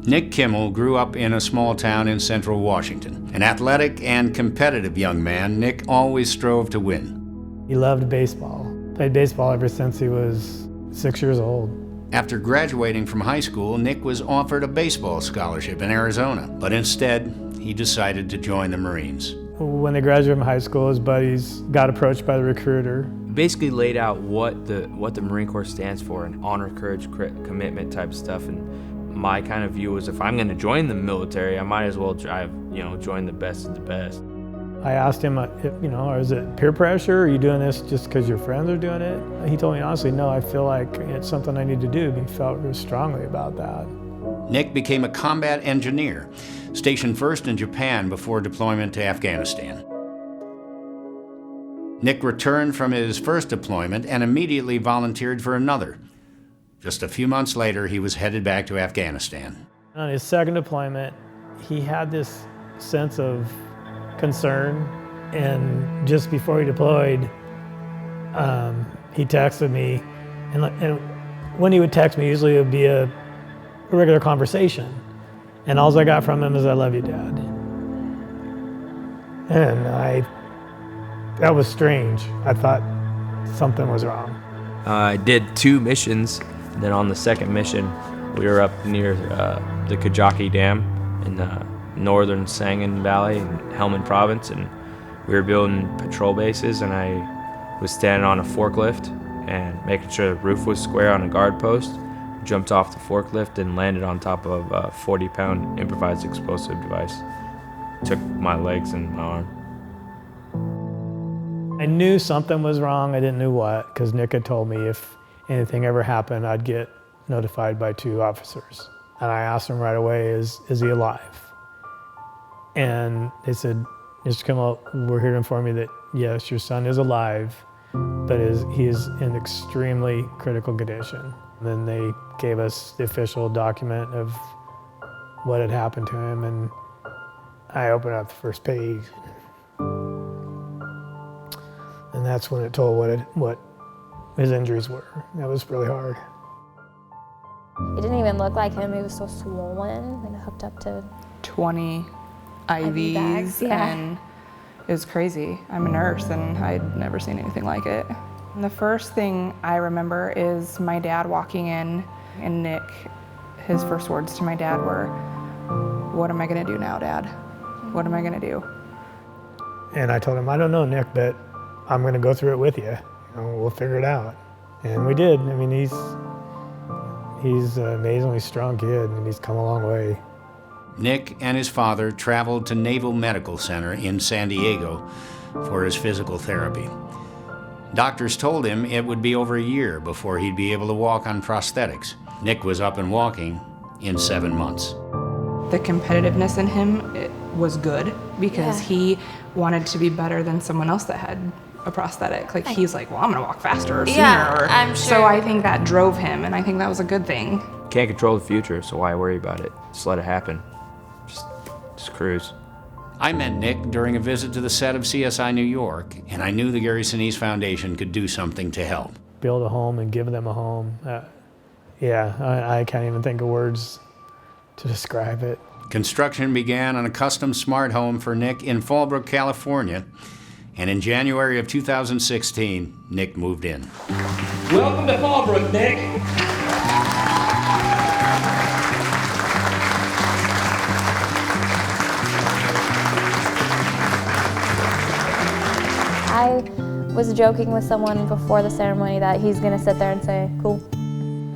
Nick Kimmel grew up in a small town in central Washington. An athletic and competitive young man, Nick always strove to win. He loved baseball. Played baseball ever since he was 6 years old. After graduating from high school, Nick was offered a baseball scholarship in Arizona, but instead, he decided to join the Marines. When they graduated from high school, his buddies got approached by the recruiter. Basically laid out what the Marine Corps stands for, and honor, courage, commitment type stuff. And my kind of view was, if I'm going to join the military, I might as well join the best of the best. I asked him, is it peer pressure? Are you doing this just because your friends are doing it? He told me honestly, no, I feel like it's something I need to do. He felt really strongly about that. Nick became a combat engineer, stationed first in Japan before deployment to Afghanistan. Nick returned from his first deployment and immediately volunteered for another. Just a few months later, he was headed back to Afghanistan. On his second deployment, he had this sense of concern, and just before he deployed, he texted me, and when he would text me, usually it would be a regular conversation, and all I got from him is, "I love you, Dad." And that was strange. I thought something was wrong. I did 2 missions, and then on the second mission, we were up near the Kajaki Dam in the northern Sangin Valley in Helmand Province, and we were building patrol bases, and I was standing on a forklift and making sure the roof was square on a guard post, jumped off the forklift and landed on top of a 40-pound improvised explosive device. Took my legs and my arm. I knew something was wrong, I didn't know what, because Nick had told me if anything ever happened, I'd get notified by 2 officers. And I asked him right away, is he alive? And they said, Mr. Kimmel, we're here to inform you that yes, your son is alive, but he is in extremely critical condition. And then they gave us the official document of what had happened to him, and I opened up the first page. And that's when it told what his injuries were. That was really hard. It didn't even look like him. He was so swollen and hooked up to 20 IVs bags, yeah. And it was crazy. I'm a nurse and I'd never seen anything like it. And the first thing I remember is my dad walking in, and Nick, his first words to my dad were, "What am I gonna do now, Dad? What am I gonna do?" And I told him, "I don't know, Nick, but I'm gonna go through it with you. We'll figure it out." And we did. I mean, he's an amazingly strong kid, and he's come a long way. Nick and his father traveled to Naval Medical Center in San Diego for his physical therapy. Doctors told him it would be over a year before he'd be able to walk on prosthetics. Nick was up and walking in 7 months. The competitiveness in him was good because he wanted to be better than someone else that had a prosthetic. Like, he's like, well, I'm gonna walk faster or sooner. Yeah, I'm sure. So I think that drove him, and I think that was a good thing. Can't control the future, so why worry about it? Just let it happen. Just cruise. I met Nick during a visit to the set of CSI New York, and I knew the Gary Sinise Foundation could do something to help. Build a home and give them a home. I can't even think of words to describe it. Construction began on a custom smart home for Nick in Fallbrook, California, and in January of 2016, Nick moved in. Welcome to Fallbrook, Nick. I was joking with someone before the ceremony that he's gonna sit there and say, "Cool."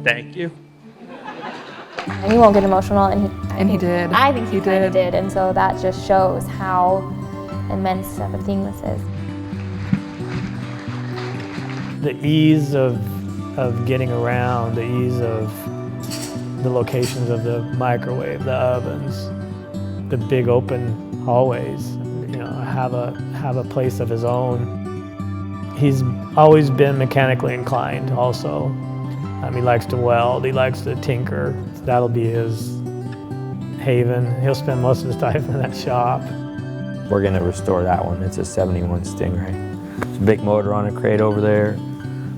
Thank you. And he won't get emotional, and he did. I think he kind of did. did, and so that just shows how immense of a thing this is. The ease of getting around, the ease of the locations of the microwave, the ovens, the big open hallways, have a place of his own. He's always been mechanically inclined also. He likes to weld, he likes to tinker. That'll be his haven. He'll spend most of his time in that shop. We're gonna restore that one. It's a 71 Stingray. There's a big motor on a crate over there.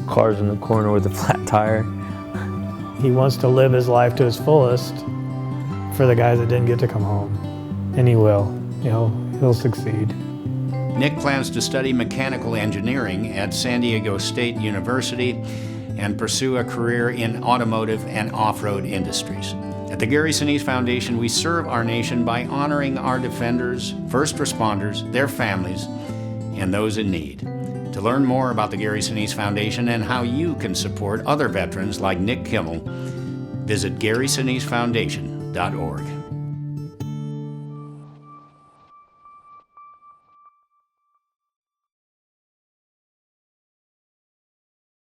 Cars in the corner with a flat tire. He wants to live his life to his fullest for the guys that didn't get to come home. And he will. He'll succeed. Nick plans to study mechanical engineering at San Diego State University and pursue a career in automotive and off-road industries. At the Gary Sinise Foundation, we serve our nation by honoring our defenders, first responders, their families, and those in need. To learn more about the Gary Sinise Foundation and how you can support other veterans like Nick Kimmel, visit GarySiniseFoundation.org.